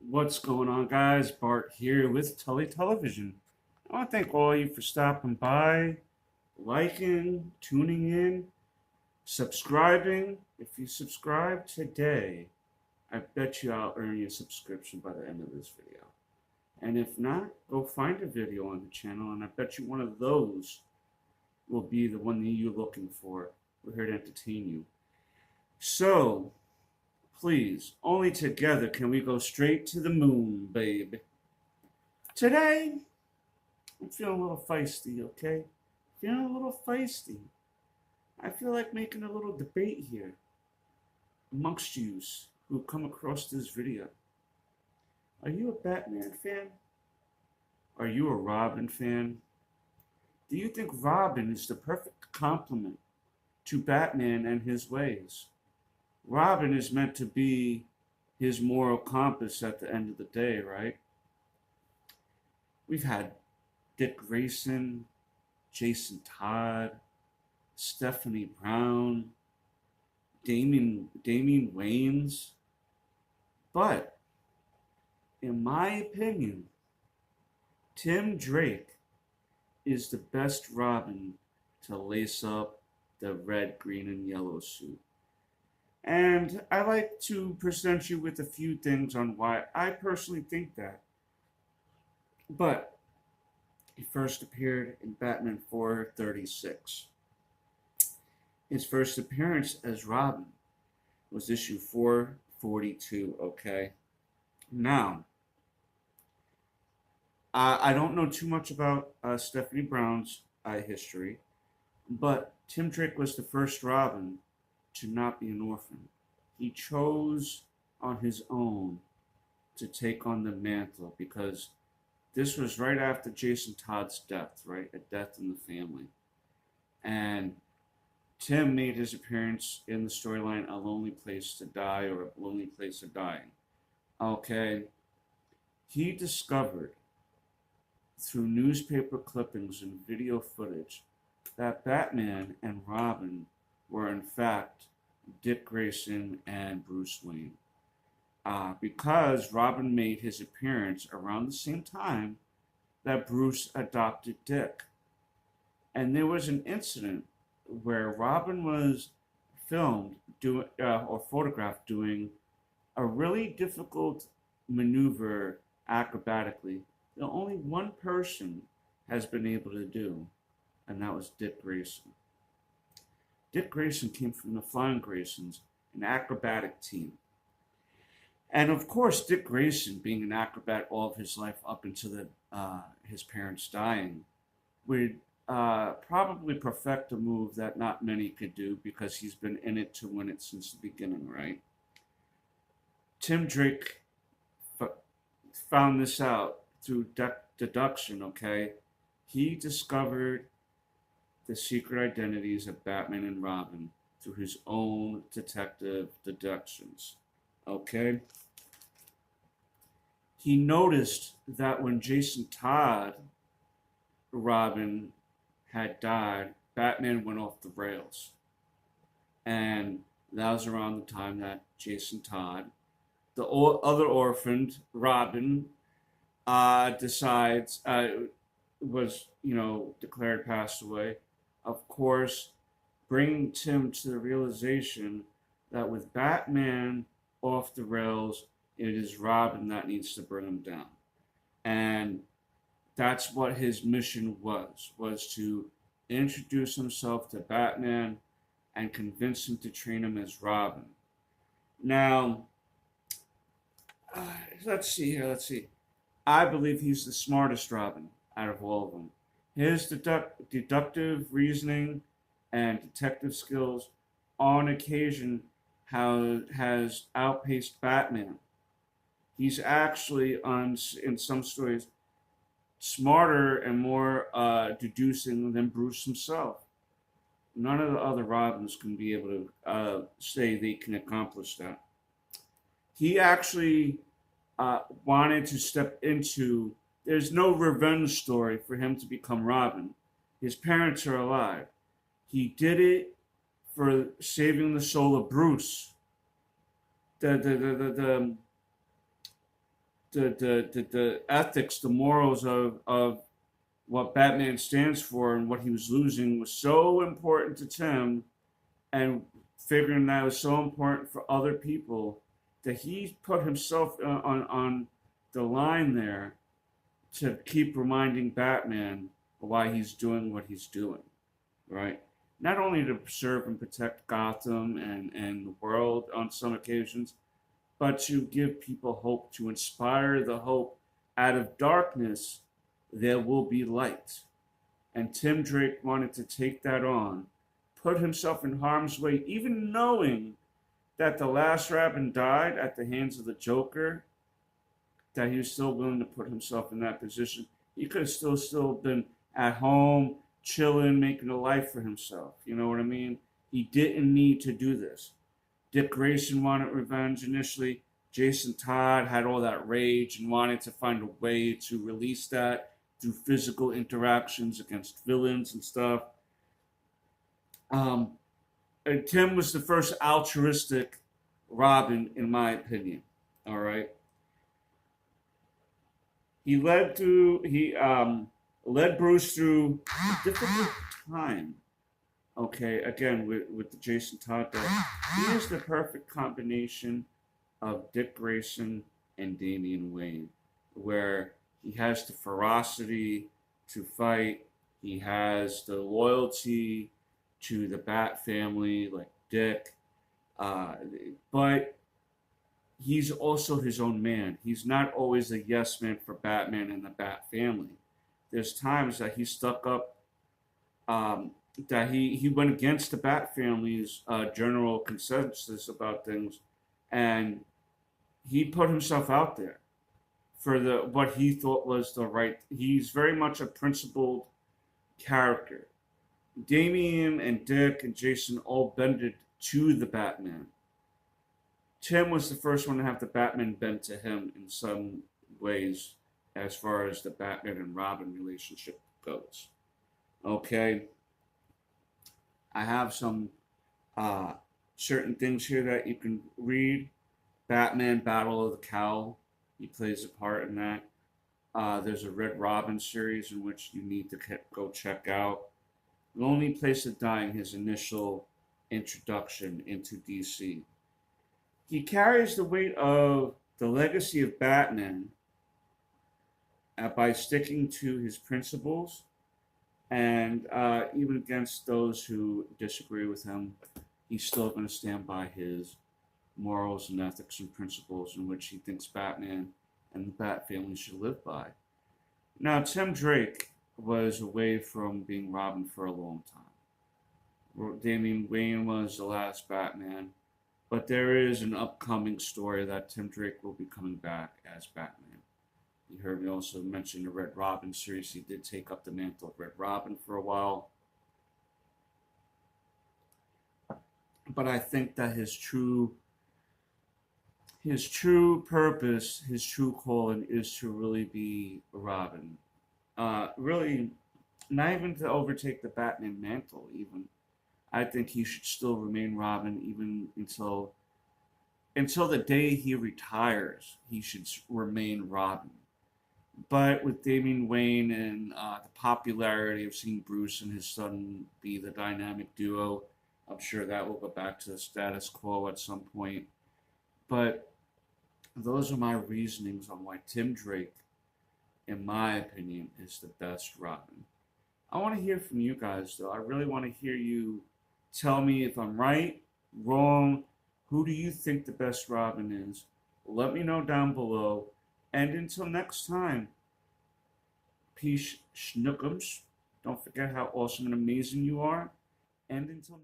What's going on, guys? Bart here with Tully Television. I want to thank all of you for stopping by, liking, tuning in, subscribing. If you subscribe today, I bet you I'll earn you a subscription by the end of this video. And if not, go find a video on the channel, and I bet you one of those will be the one that you're looking for. We're here to entertain you. So, please, only together can we go straight to the moon, babe. Today, I'm feeling a little feisty, okay? Feeling a little feisty. I feel like making a little debate here amongst yous who come across this video. Are you a Batman fan? Are you a Robin fan? Do you think Robin is the perfect complement to Batman and his ways? Robin is meant to be his moral compass at the end of the day, right? We've had Dick Grayson, Jason Todd, Stephanie Brown, Damian Wayans. But, in my opinion, Tim Drake is the best Robin to lace up the red, green, and yellow suit. And I like to present you with a few things on why I personally think that. But he first appeared in Batman 436. His first appearance as Robin was issue 442, okay? Now, I don't know too much about Stephanie Brown's history, but Tim Drake was the first Robin to not be an orphan. He chose on his own to take on the mantle because this was right after Jason Todd's death, right? A death in the family. And Tim made his appearance in the storyline A Lonely Place to Die or A Lonely Place of Dying. Okay. He discovered through newspaper clippings and video footage that Batman and Robin were in fact Dick Grayson and Bruce Wayne. Because Robin made his appearance around the same time that Bruce adopted Dick. And there was an incident where Robin was filmed or photographed doing a really difficult maneuver acrobatically that only one person has been able to do, and that was Dick Grayson. Dick Grayson came from the Flying Graysons, an acrobatic team. And of course, Dick Grayson, being an acrobat all of his life up until his parents dying, would probably perfect a move that not many could do because he's been in it to win it since the beginning, right? Tim Drake found this out through deduction, okay? He discovered the secret identities of Batman and Robin through his own detective deductions, okay? He noticed that when Jason Todd, Robin, had died, Batman went off the rails. And that was around the time that Jason Todd, the other orphaned Robin, decides, was, declared passed away. Of course, bringing Tim to the realization that with Batman off the rails, it is Robin that needs to bring him down. And that's what his mission was to introduce himself to Batman and convince him to train him as Robin. Now, let's see. I believe he's the smartest Robin out of all of them. His deductive reasoning and detective skills on occasion has outpaced Batman. He's actually, in some stories, smarter and more deducing than Bruce himself. None of the other Robins can be able to say they can accomplish that. He actually wanted to step into. There's no revenge story for him to become Robin. His parents are alive. He did it for saving the soul of Bruce. The the ethics, the morals of what Batman stands for and what he was losing was so important to Tim, and figuring that was so important for other people that he put himself on the line there to keep reminding Batman why he's doing what he's doing, right? Not only to serve and protect Gotham and the world on some occasions, but to give people hope, to inspire the hope out of darkness, there will be light. And Tim Drake wanted to take that on, put himself in harm's way, even knowing that the last Robin died at the hands of the Joker, that he was still willing to put himself in that position. He could have still been at home, chilling, making a life for himself. You know what I mean? He didn't need to do this. Dick Grayson wanted revenge initially. Jason Todd had all that rage and wanted to find a way to release that through physical interactions against villains and stuff. And Tim was the first altruistic Robin, in my opinion. All right. He led Bruce through a difficult time. Okay, again with the Jason Todd death, he is the perfect combination of Dick Grayson and Damian Wayne, where he has the ferocity to fight, he has the loyalty to the Bat family, like Dick, but he's also his own man. He's not always a yes man for Batman and the Bat family. There's times that he stuck up, that he went against the Bat family's general consensus about things, and he put himself out there for the what he thought was the right. He's very much a principled character. Damian and Dick and Jason all bended to the Batman. Tim was the first one to have the Batman bend to him in some ways, as far as the Batman and Robin relationship goes. Okay, I have some certain things here that you can read. Batman Battle of the Cowl, he plays a part in that. There's a Red Robin series in which you need to go check out. Lonely Place of Dying, his initial introduction into DC. He carries the weight of the legacy of Batman by sticking to his principles, and even against those who disagree with him, he's still going to stand by his morals and ethics and principles in which he thinks Batman and the Bat family should live by. Now, Tim Drake was away from being Robin for a long time. Damian Wayne was the last Batman, but there is an upcoming story that Tim Drake will be coming back as Batman. You heard me also mention the Red Robin series. He did take up the mantle of Red Robin for a while. But I think that his true purpose, his true calling is to really be Robin. Really, not even to overtake the Batman mantle, even. I think he should still remain Robin even until the day he retires. He should remain Robin. But with Damian Wayne and the popularity of seeing Bruce and his son be the dynamic duo, I'm sure that will go back to the status quo at some point. But those are my reasonings on why Tim Drake, in my opinion, is the best Robin. I want to hear from you guys, though. I really want to hear you tell me if I'm right, wrong. Who do you think the best Robin is? Let me know down below. And until next time, peace, schnookums. Don't forget how awesome and amazing you are. And until